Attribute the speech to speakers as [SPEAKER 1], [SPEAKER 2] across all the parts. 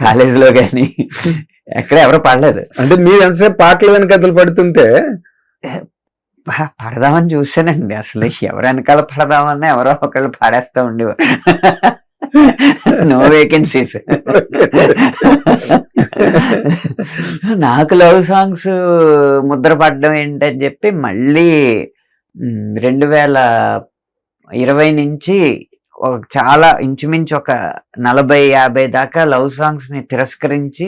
[SPEAKER 1] కాలేజీలో కానీ ఎక్కడ ఎవరు పాడలేదు.
[SPEAKER 2] అంటే మీరు ఎంతసేపు పాటలు వెనకథలు పడుతుంటే
[SPEAKER 1] పడదామని చూసానండి. అసలు ఎవరు వెనకాల పడదామన్నా ఎవరో ఒకళ్ళు పాడేస్తా ఉండేవారు. No vacancies. నాకు లవ్ సాంగ్స్ ముద్ర పడ్డం ఏంటని చెప్పి మళ్ళీ 2020 నుంచి చాలా ఇంచుమించు ఒక 40-50 దాకా లవ్ సాంగ్స్ ని తిరస్కరించి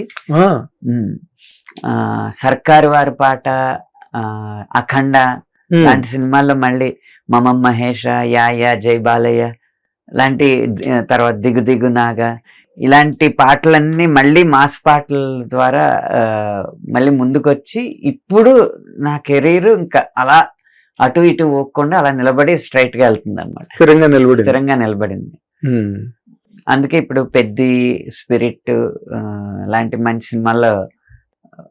[SPEAKER 1] సర్కారు వారి పాట, అఖండ లాంటి సినిమాల్లో మళ్ళీ మమం మహేష, యా జై బాలయ్య లాంటి, తర్వాత దిగు దిగు నాగా ఇలాంటి పాటలన్నీ మళ్ళీ మాస్ పాటల ద్వారా మళ్ళీ ముందుకొచ్చి ఇప్పుడు నా కెరీర్ ఇంకా అలా అటు ఇటు పోకుండా అలా నిలబడి స్ట్రైట్ గా వెళ్తుంది అనమాట. స్థిరంగా నిలబడింది. అందుకే ఇప్పుడు పెద్ది, స్పిరిట్ లాంటి మంచి సినిమాల్లో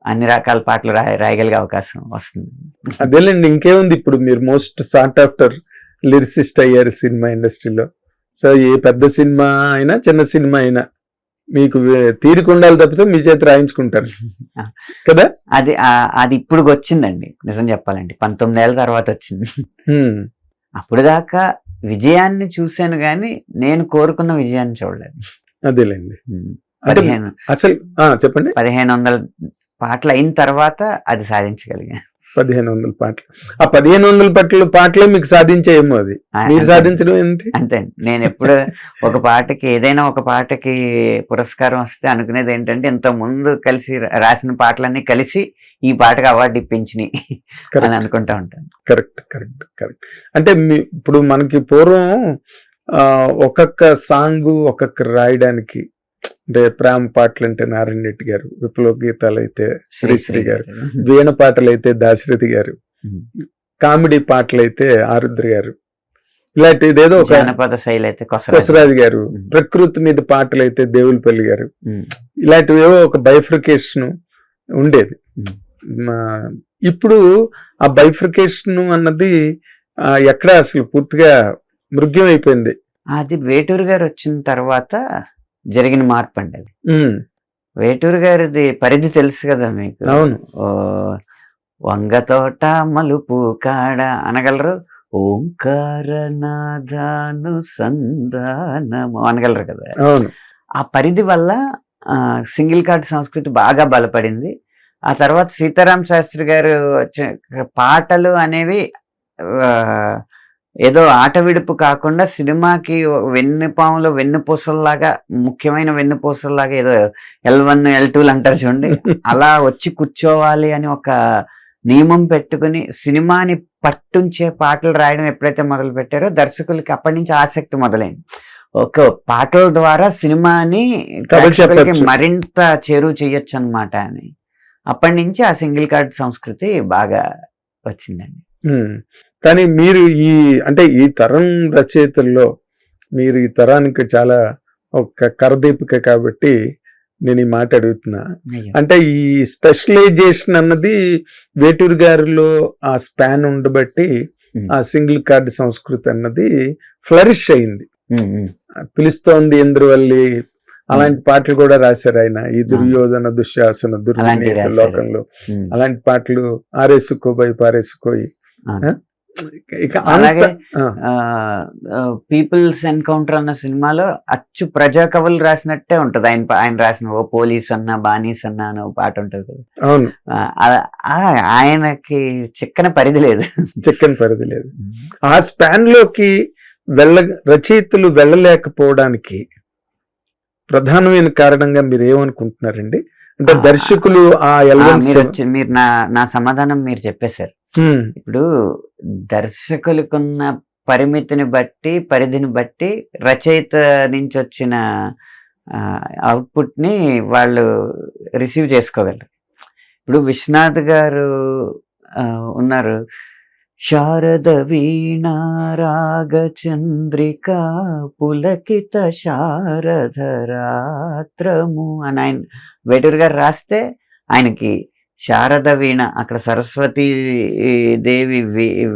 [SPEAKER 1] అన్ని రకాల పాటలు రాయగలిగే అవకాశం వస్తుంది.
[SPEAKER 2] అదేలేండి, ఇంకేముంది, ఇప్పుడు మీరు మోస్ట్ సార్ట్ ఆఫ్టర్ లిరిసిస్ట్ అయ్యారు సినిమా ఇండస్ట్రీలో. సో ఏ పెద్ద సినిమా అయినా చిన్న సినిమా అయినా మీకు తీరికుండాలి తప్పితే మీ చేతి రాయించుకుంటారు కదా.
[SPEAKER 1] అది ఇప్పుడు వచ్చిందండి, నిజం చెప్పాలంటే 19 ఏళ్ళ తర్వాత వచ్చింది. అప్పుడు దాకా విజయాన్ని చూశాను కానీ నేను కోరుకున్న విజయాన్ని చూడలేదు.
[SPEAKER 2] అదేలేండి.
[SPEAKER 1] 15
[SPEAKER 2] అసలు చెప్పండి.
[SPEAKER 1] 1500 పాటలు అయిన తర్వాత అది సాధించగలిగాను.
[SPEAKER 2] 1500 పాటలు. ఆ 1500 పాటలే మీకు సాధించేమో, అది మీరు సాధించడం ఏంటి?
[SPEAKER 1] అంతే. నేను ఎప్పుడు ఒక పాటకి, ఏదైనా ఒక పాటకి పురస్కారం వస్తే అనుకునేది ఏంటంటే ఇంత ముందు కలిసి రాసిన పాటలన్నీ కలిసి ఈ పాటకి అవార్డు ఇప్పించినాయి అని అనుకుంటా ఉంటాను.
[SPEAKER 2] కరెక్ట్. అంటే ఇప్పుడు మనకి పూర్వం ఒక్కొక్క సాంగ్ ఒక్కొక్క రాయడానికి, అంటే ప్రేమ పాటలు అంటే నారాయణ రెడ్డి గారు, విప్లవ గీతాలు అయితే శ్రీశ్రీ గారు, వీణ పాటలు అయితే దాశరథి గారు, కామెడీ పాటలు అయితే ఆరుద్ర గారు, ఇలాంటి ఇదేదో ఒక
[SPEAKER 1] జానపద శైలి అయితే
[SPEAKER 2] కొసరాజు గారు, ప్రకృతి మీద పాటలు అయితే దేవులపల్లి గారు, ఇలాంటివి ఏవో ఒక బైఫ్రికేషన్ ఉండేది. ఇప్పుడు ఆ బైఫ్రికేషన్ అన్నది ఎక్కడ అసలు పూర్తిగా మృగ్యం అయిపోయింది.
[SPEAKER 1] అది వేటూరు గారు వచ్చిన తర్వాత జరిగిన మార్పు అండి. అది వేటూరు గారిది పరిధి తెలుసు కదా మీకు.
[SPEAKER 2] అవును.
[SPEAKER 1] వంగతోట మలుపు కాడ అనగలరు, ఓంకారనాదాను సంధానము అనగలరు కదా.
[SPEAKER 2] అవును.
[SPEAKER 1] ఆ పరిధి వల్ల సింగిల్ కార్డ్ సంస్కృతి బాగా బలపడింది. ఆ తర్వాత సీతారాం శాస్త్రి గారు పాటలు అనేవి ఏదో ఆట విడుపు కాకుండా సినిమాకి వెన్నుపాములో వెన్నుపూసల్లాగా, ముఖ్యమైన వెన్నుపూసల్లాగా, ఏదో L1 L2 అంటారు చూడండి, అలా వచ్చి కూర్చోవాలి అని ఒక నియమం పెట్టుకుని సినిమాని పట్టుంచే పాటలు రాయడం ఎప్పుడైతే మొదలు పెట్టారో దర్శకులకి అప్పటి నుంచి ఆసక్తి మొదలైంది. ఒక పాటల ద్వారా సినిమాని మరింత చేరువ చేయొచ్చు అన్నమాట అని అప్పటి నుంచి ఆ సింగిల్ కార్డ్ సంస్కృతి బాగా వచ్చిందండి.
[SPEAKER 2] కానీ మీరు ఈ తరం రచయితల్లో మీరు ఈ తరానికి చాలా ఒక కరదీపిక కాబట్టి నేను ఈ మాట అడుగుతున్నా. అంటే ఈ స్పెషలైజేషన్ అన్నది వేటూరు గారిలో ఆ స్పాన్ ఉండబట్టి ఆ సింగిల్ కార్డ్ సంస్కృతి అన్నది ఫ్లరిష్ అయింది. పిలుస్తోంది ఇంద్రవల్లి అలాంటి పాటలు కూడా రాశారు ఆయన. ఈ దుర్యోధన దుశ్శాసన దుర్వినీత లోకంలో అలాంటి పాటలు, ఆరేసుకోబోయి పారేసుకోయి.
[SPEAKER 1] అలాగే పీపుల్స్ ఎన్కౌంటర్ అన్న సినిమాలో అచ్చు ప్రజా కవులు రాసినట్టే ఉంటది. ఆయన రాసిన ఓ పోలీస్ అన్నా బానీస్ అన్నా అని పాట ఉంటది కదా.
[SPEAKER 2] అవును.
[SPEAKER 1] ఆయనకి చిక్కని పరిధి లేదు.
[SPEAKER 2] ఆ స్పాన్ లోకి రచయితలు వెళ్ళలేకపోవడానికి ప్రధానమైన కారణంగా మీరు ఏమనుకుంటున్నారండి? అంటే దర్శకులు
[SPEAKER 1] మీరు నా సమాధానం మీరు చెప్పేశారు. ఇప్పుడు దర్శకులకున్న పరిమితిని బట్టి, పరిధిని బట్టి రచయిత నుంచి వచ్చిన అవుట్పుట్ ని వాళ్ళు రిసీవ్ చేసుకోగలరు. ఇప్పుడు విశ్వనాథ్ గారు ఉన్నారు, శారద వీణా రాగ చంద్రిక పులకిత శారదరాత్రము అని ఆయన వేటూరు గారు రాస్తే, ఆయనకి శారద వీణ, అక్కడ సరస్వతీ దేవి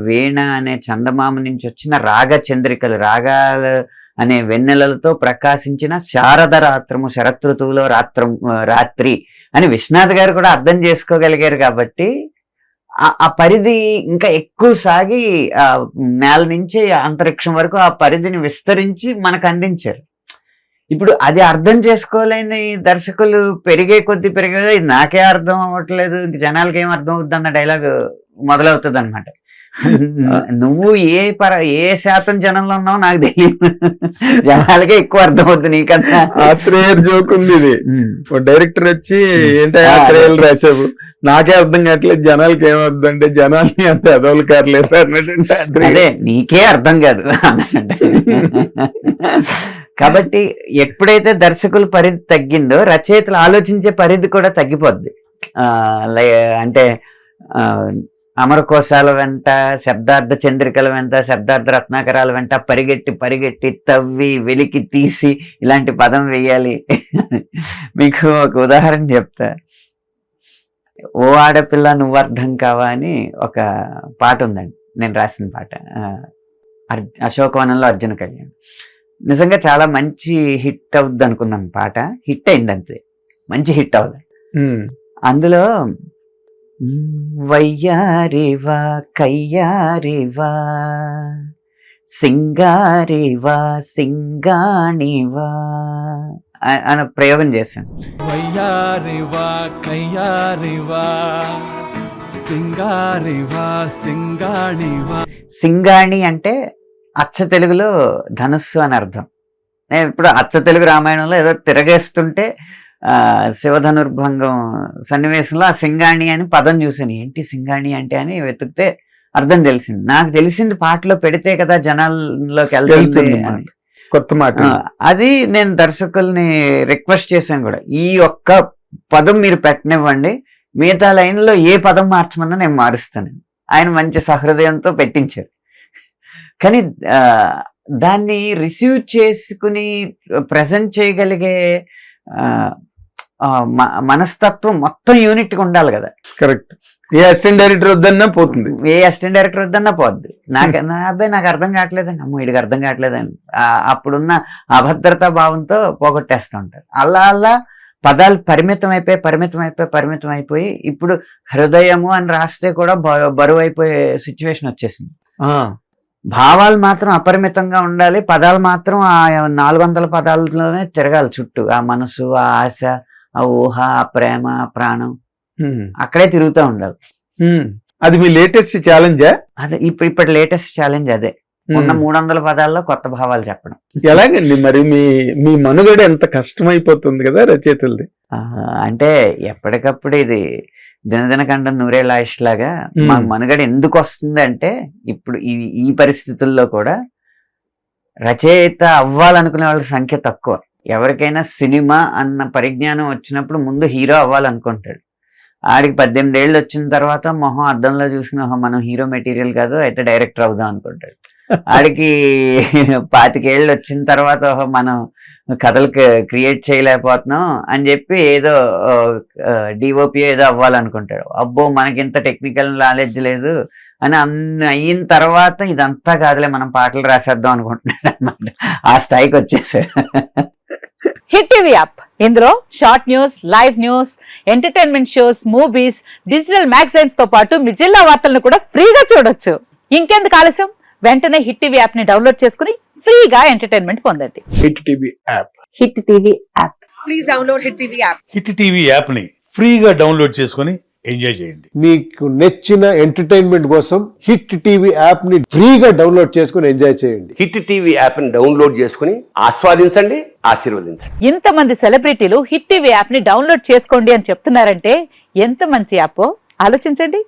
[SPEAKER 1] వీణ అనే చందమామ నుంచి వచ్చిన రాగ చంద్రికలు, రాగాల అనే వెన్నెలలతో ప్రకాశించిన శారద రాత్రము, శరతృతువులో రాత్రి అని విశ్వనాథ్ గారు కూడా అర్థం చేసుకోగలిగారు. కాబట్టి ఆ పరిధి ఇంకా ఎక్కువ సాగి ఆ నేల నుంచి అంతరిక్షం వరకు ఆ పరిధిని విస్తరించి మనకు అందించారు. ఇప్పుడు అది అర్థం చేసుకోలేని దర్శకులు పెరిగే ఇది నాకే అర్థం అవ్వట్లేదు, ఇంక జనాలకి ఏం అర్థం అవుద్ది అన్న డైలాగ్ మొదలవుతుంది అనమాట. నువ్వు ఏ శాతం జనంలో ఉన్నావు నాకు తెలియదు, జనాలకే ఎక్కువ అర్థం అవుతుంది నీకన్నా.
[SPEAKER 2] జోక్ ఉంది ఇది. డైరెక్టర్ వచ్చి ఏంటో రాసావు, నాకే అర్థం కావట్లేదు, జనాలకి ఏమర్థం అంటే జనాల్ని అంత ఎదవలు కారలేదు అన్నట్టు.
[SPEAKER 1] అదే నీకే అర్థం కాదు అన్నట్టు. కాబట్టి ఎప్పుడైతే దర్శకుల పరిధి తగ్గిందో రచయితలు ఆలోచించే పరిధి కూడా తగ్గిపోద్ది. అంటే అమరకోశాల వెంట, శబ్దార్థ చంద్రికల వెంట, శబ్దార్థ రత్నాకరాల వెంట పరిగెట్టి తవ్వి వెలికి తీసి ఇలాంటి పదం వేయాలి. మీకు ఒక ఉదాహరణ చెప్తా. ఓ ఆడపిల్ల నువ్వు అర్థం కావా అని ఒక పాట ఉందండి, నేను రాసిన పాట. అశోకవనంలో అర్జున కళ్యాణ్. నిజంగా చాలా మంచి హిట్ అవుద్ది అనుకున్నాను పాట. హిట్ అయింది అంతే, మంచి హిట్ అవుద్ది. అందులో వయ్యారివా కయ్యారివా సింగారివా సింగాణివా అని ప్రయోగం చేశాను.
[SPEAKER 3] వయ్యారివా కయ్యారివా సింగారివా సింగాణివా.
[SPEAKER 1] సింగాణి అంటే అచ్చ తెలుగులో ధనుస్సు అని అర్థం. నేను ఇప్పుడు అచ్చ తెలుగు రామాయణంలో ఏదో తిరగేస్తుంటే శివధనుర్భంగం సన్నివేశంలో ఆ సింగాణి అని పదం చూసాను. ఏంటి సింగాణి అంటే అని వెతికితే అర్థం తెలిసింది. నాకు తెలిసింది పాటలో పెడితే కదా జనాల్లోకి వెళ్తుంది
[SPEAKER 2] కొత్త మాట.
[SPEAKER 1] అది నేను దర్శకుల్ని రిక్వెస్ట్ చేశాను కూడా, ఈ ఒక్క పదం మీరు పెట్టనివ్వండి, మిగతా లైన్లో ఏ పదం మార్చమన్నా నేను మారుస్తాను. ఆయన మంచి సహృదయంతో పెట్టించారు. కానీ దాన్ని రిసీవ్ చేసుకుని ప్రజెంట్ చేయగలిగే మనస్తత్వం మొత్తం యూనిట్గా ఉండాలి కదా.
[SPEAKER 2] కరెక్ట్. ఏ అసిస్టెంట్ డైరెక్టర్ వద్దన్నా పోతుంది,
[SPEAKER 1] పోద్ది. నా అబ్బాయి నాకు అర్థం కావట్లేదండి, అమ్మ వీడికి అర్థం కావట్లేదండి, అప్పుడున్న అభద్రతా భావంతో పోగొట్టేస్తూ ఉంటారు. అలా పదాలు పరిమితం అయిపోయి ఇప్పుడు హృదయము అని రాస్తే కూడా బరువు అయిపోయే సిచ్యువేషన్ వచ్చేసింది. భావాలు మాత్రం అపరిమితంగా ఉండాలి, పదాలు మాత్రం ఆ 400 పదాలలోనే తిరగాలి చుట్టూ. ఆ మనసు, ఆ ఆశ, ఆ ఊహ, ఆ ప్రేమ, ఆ ప్రాణం అక్కడే తిరుగుతూ ఉండాలి.
[SPEAKER 2] అది మీ లేటెస్ట్ ఛాలెంజా?
[SPEAKER 1] అదే ఇప్పటి లేటెస్ట్ ఛాలెంజ్ అదే. ఉన్న 300 పదాల్లో కొత్త భావాలు చెప్పడం.
[SPEAKER 2] ఎలాగండి మరి మీ మనుగడ ఎంత కష్టమైపోతుంది కదా రచయితలది.
[SPEAKER 1] అంటే ఎప్పటికప్పుడు ఇది దినదినకండం నూరేళ్ళ ఆయుష్ లాగా మా మనుగడ ఎందుకు వస్తుంది అంటే, ఇప్పుడు ఈ పరిస్థితుల్లో కూడా రచయిత అవ్వాలనుకునే వాళ్ళ సంఖ్య తక్కువ. ఎవరికైనా సినిమా అన్న పరిజ్ఞానం వచ్చినప్పుడు ముందు హీరో అవ్వాలనుకుంటాడు. ఆడికి 18 ఏళ్ళు వచ్చిన తర్వాత మొహం అద్దంలో చూసిన మనం హీరో మెటీరియల్ కాదు, అయితే డైరెక్టర్ అవుదాం అనుకుంటాడు. ఆడికి 25 ఏళ్ళు వచ్చిన తర్వాత మనం కథలు క్రియేట్ చేయలేకపోతున్నాం అని చెప్పి ఏదో డిఓపి ఏదో అవ్వాలనుకుంటాడు. అబ్బో మనకింత టెక్నికల్ నాలెడ్జ్ లేదు అని అన్ని అయిన తర్వాత ఇదంతా కాదులే మనం పాటలు రాసేద్దాం అనుకుంటున్నాడు అన్నమాట. ఆ స్థాయికి వచ్చేసాడు.
[SPEAKER 4] హిట్ టీవీ యాప్, ఇందులో short news, live news, entertainment shows, movies, digital magazines తో పాటు మీ జిల్లా వార్తలను కూడా ఫ్రీగా చూడొచ్చు. ఇంకెందుకు ఆలస్యం, వెంటనే హిట్ టీవీ యాప్ ని డౌన్లోడ్ చేసుకుని ఫ్రీగా ఎంటర్టైన్మెంట్ పొందండి.
[SPEAKER 2] Hit TV app.
[SPEAKER 4] Hit TV app.
[SPEAKER 5] Please download hit TV app.
[SPEAKER 6] Hit TV app ని ఫ్రీగా డౌన్లోడ్ చేసుకుని ఎంజాయ్ చేయండి.
[SPEAKER 7] మీకు నచ్చిన ఎంటర్టైన్మెంట్ కోసం హిట్ టీవీ యాప్ ని ఫ్రీగా డౌన్లోడ్ చేసుకుని ఎంజాయ్ చేయండి.
[SPEAKER 8] హిట్ టీవీ యాప్ ని డౌన్లోడ్ చేసుకుని ఆస్వాదించండి, ఆశీర్వదించండి.
[SPEAKER 4] ఇంతమంది సెలబ్రిటీలు హిట్ టీవీ యాప్ ని డౌన్లోడ్ చేసుకోండి అని చెప్తున్నారంటే ఎంత మంచి యాప్ ఆలోచించండి.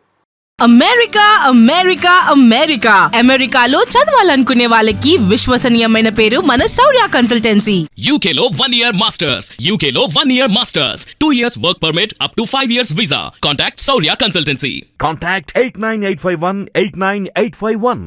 [SPEAKER 5] అమెరికా అమెరికా అమెరికా అమెరికాలో చదవాలనుకునే వాళ్ళకి విశ్వసనీయమైన పేరు మన శౌర్య కన్సల్టెన్సీ.
[SPEAKER 9] UK లో 1 year masters. UK లో 1 year masters. 2 years work permit up to 5 years visa. Contact Saurya Consultancy.
[SPEAKER 10] Contact 89851 89851.